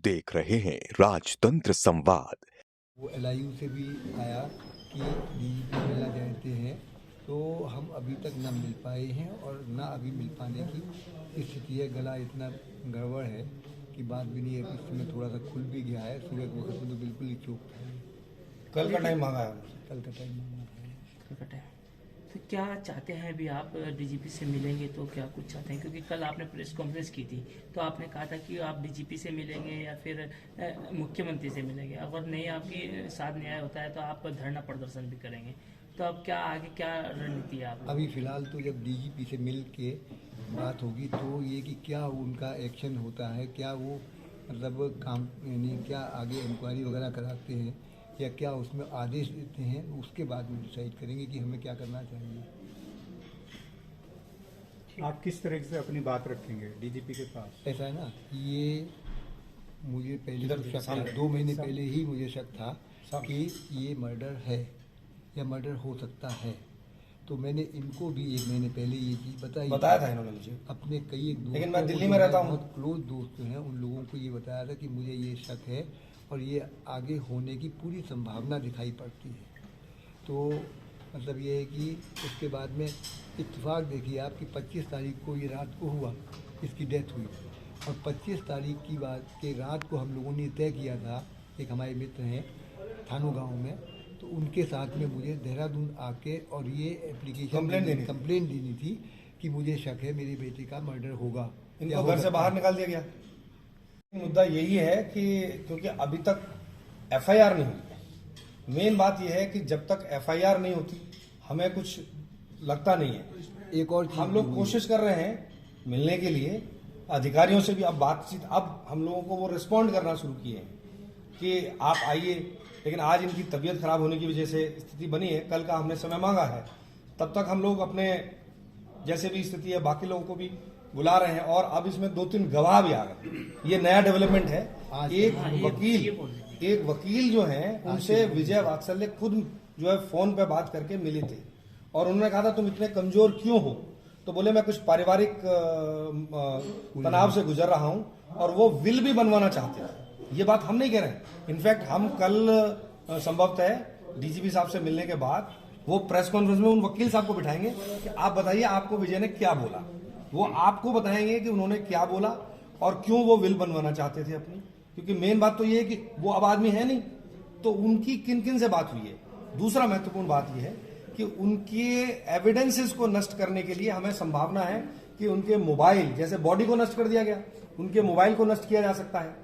देख रहे हैं राजतंत्र संवाद। वो एलआईयू से भी आया कि डीजीपी मिलना चाहते हैं, तो हम अभी तक ना मिल पाए हैं और ना अभी मिल पाने की स्थिति है। गला इतना गड़बड़ है कि बात भी नहीं है। इस समय थोड़ा सा खुल भी गया है। सुबह के वक्त में तो बिल्कुल ही चूक था। कल का टाइम मांगा है। कल का टाइम मांगा है। तो क्या चाहते हैं अभी आप डीजीपी से मिलेंगे तो क्या कुछ चाहते हैं, क्योंकि कल आपने प्रेस कॉन्फ्रेंस की थी तो आपने कहा था कि आप डीजीपी से मिलेंगे या फिर मुख्यमंत्री से मिलेंगे। अगर नहीं आपके साथ न्याय होता है तो आप धरना प्रदर्शन भी करेंगे। तो अब क्या आगे क्या रणनीति है आप? अभी फिलहाल तो जब डीजीपी से मिल के बात होगी तो ये कि क्या उनका एक्शन होता है, क्या वो मतलब काम यानी क्या आगे इंक्वायरी वगैरह कराते हैं या क्या उसमें आदेश देते हैं, उसके बाद में डिसाइड करेंगे कि हमें क्या करना चाहिए। आप किस तरह से अपनी बात रखेंगे डीजीपी के पास? ऐसा है ना, ये मुझे पहले तो शक था, 2 महीने पहले ही मुझे शक था कि ये मर्डर है या मर्डर हो सकता है। तो मैंने इनको भी 1 महीने पहले ये चीज़ बताया था इन्होंने मुझे। अपने कई दोस्तों, लेकिन मैं दिल्ली में रहता हूँ, बहुत क्लोज दोस्त हैं, उन लोगों को ये बताया था कि मुझे ये शक है और ये आगे होने की पूरी संभावना दिखाई पड़ती है। तो मतलब ये है कि उसके बाद में इत्तेफाक देखिए आप कि 25 तारीख को ये रात को हुआ, इसकी डेथ हुई और 25 तारीख की बात के रात को हम लोगों ने तय किया था, एक हमारे मित्र हैं थानो गांव में, तो उनके साथ में मुझे देहरादून आके और ये एप्लीकेशन कंप्लेंट देनी थी कि मुझे शक है मेरी बेटी का मर्डर होगा। इनको घर से बाहर निकाल दिया गया। मुद्दा यही है कि क्योंकि अभी तक एफआईआर नहीं हुई। मेन बात यह है कि जब तक एफआईआर नहीं होती हमें कुछ लगता नहीं है। एक और हम लोग कोशिश कर रहे हैं मिलने के लिए अधिकारियों से भी। अब बातचीत, अब हम लोगों को वो रिस्पॉन्ड करना शुरू किए हैं कि आप आइए, लेकिन आज इनकी तबीयत खराब होने की वजह से स्थिति बनी है। कल का हमने समय मांगा है, तब तक हम लोग अपने जैसे भी स्थिति है बाकी लोगों को भी बुला रहे हैं। और अब इसमें 2-3 गवाह भी आ गए। ये नया डेवलपमेंट है। एक वकील जो हैं उनसे विजय वात्सल्य खुद जो है फोन पे बात करके मिले थे और उन्होंने कहा था तुम इतने कमजोर क्यों हो? तो बोले मैं कुछ पारिवारिक तनाव से गुजर रहा हूं और वो विल भी बनवाना चाहते हैं। ये बात हम नहीं कह रहे हैं। इनफैक्ट हम कल संभवतः डीजीपी साहब से मिलने के बाद वो प्रेस कॉन्फ्रेंस में उन वकील साहब को बिठाएंगे कि आप बताइए आपको विजय ने क्या बोला। वो आपको बताएंगे कि उन्होंने क्या बोला और क्यों वो विल बनवाना चाहते थे अपनी। क्योंकि मेन बात तो ये है कि वो अब आदमी है नहीं, तो उनकी किन किन से बात हुई है। दूसरा महत्वपूर्ण बात यह है कि उनके एविडेंसेस को नष्ट करने के लिए हमें संभावना है कि उनके मोबाइल, जैसे बॉडी को नष्ट कर दिया गया, उनके मोबाइल को नष्ट किया जा सकता है,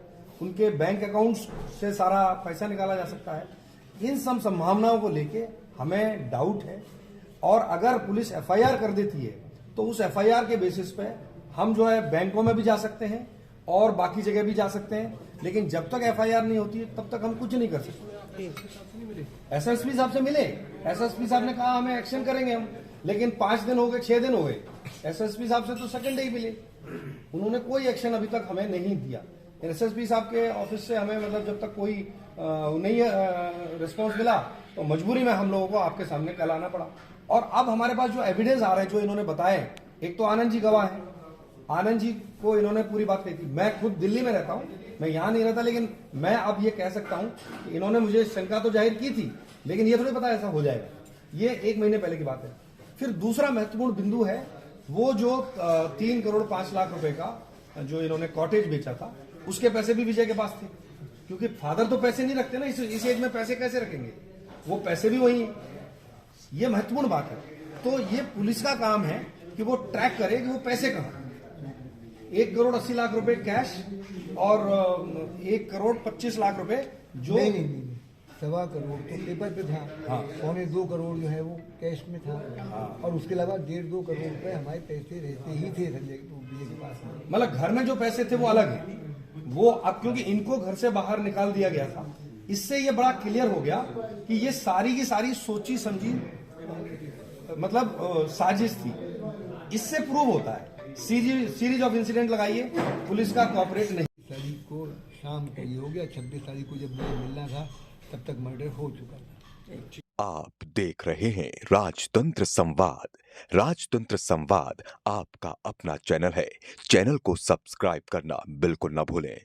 उनके बैंक अकाउंट्स से सारा पैसा निकाला जा सकता है। इन सब संभावनाओं को लेके हमें डाउट है। और अगर पुलिस एफआईआर कर देती है तो उस एफआईआर के बेसिस पे हम जो है बैंकों में भी जा सकते हैं और बाकी जगह भी जा सकते हैं। लेकिन जब तक एफआईआर नहीं होती तब तक हम कुछ नहीं कर सकते। एसएसपी साहब से मिले, एसएसपी साहब ने कहा हमें एक्शन करेंगे हम, लेकिन 5 दिन हो गए, 6 दिन हो गए। एसएसपी साहब से तो सेकंड डे ही मिले, उन्होंने कोई एक्शन अभी तक हमें नहीं दिया। एसएसपी साहब के ऑफिस से हमें मतलब जब तक कोई नहीं रिस्पॉन्स मिला तो मजबूरी में हम लोगों को आपके सामने कल आना पड़ा। और अब हमारे पास जो एविडेंस आ रहे हैं, जो इन्होंने बताए, एक तो आनंद जी गवाह है। आनंद जी को इन्होंने पूरी बात कही थी। मैं खुद दिल्ली में रहता हूं, मैं यहां नहीं रहता, लेकिन मैं अब ये कह सकता हूं कि इन्होंने मुझे शंका तो जाहिर की थी, लेकिन ये थोड़ी पता ऐसा हो जाएगा। ये 1 महीने पहले की बात है। फिर दूसरा महत्वपूर्ण बिंदु है वो जो 3 करोड़ 5 लाख रुपए का जो इन्होंने कॉटेज बेचा था, उसके पैसे भी विजय के पास थे। क्योंकि फादर तो पैसे नहीं रखते ना, इस एज में पैसे कैसे रखेंगे? वो पैसे भी वही हैं। ये महत्वपूर्ण बात है। तो ये पुलिस का काम है कि वो ट्रैक करे कि वो पैसे कहां। 1 करोड़ 80 लाख रुपए कैश और 1 करोड़ 25 लाख रुपए जो नहीं, 1.25 करोड़ तो पेपर पे था। हाँ। 2.25 करोड़ जो है वो कैश में था। हाँ। और उसके अलावा 1.5-2 करोड़ रुपए हमारे पैसे रहते ही थे संजय के पास में। मतलब घर में जो पैसे थे वो अलग है। वो अब क्योंकि इनको घर से बाहर निकाल दिया गया था, इससे ये बड़ा क्लियर हो गया कि ये सारी की सारी सोची समझी मतलब साजिश थी। इससे प्रूव होता है। सीरीज ऑफ इंसिडेंट लगाइए, पुलिस का कोऑपरेट नहीं। तारीख को शाम को ये हो गया, 26 तारीख को जब मुझे मिलना था तब तक मर्डर हो चुका था। आप देख रहे हैं राजतंत्र संवाद। राजतंत्र संवाद आपका अपना चैनल है। चैनल को सब्सक्राइब करना बिल्कुल ना भूलें।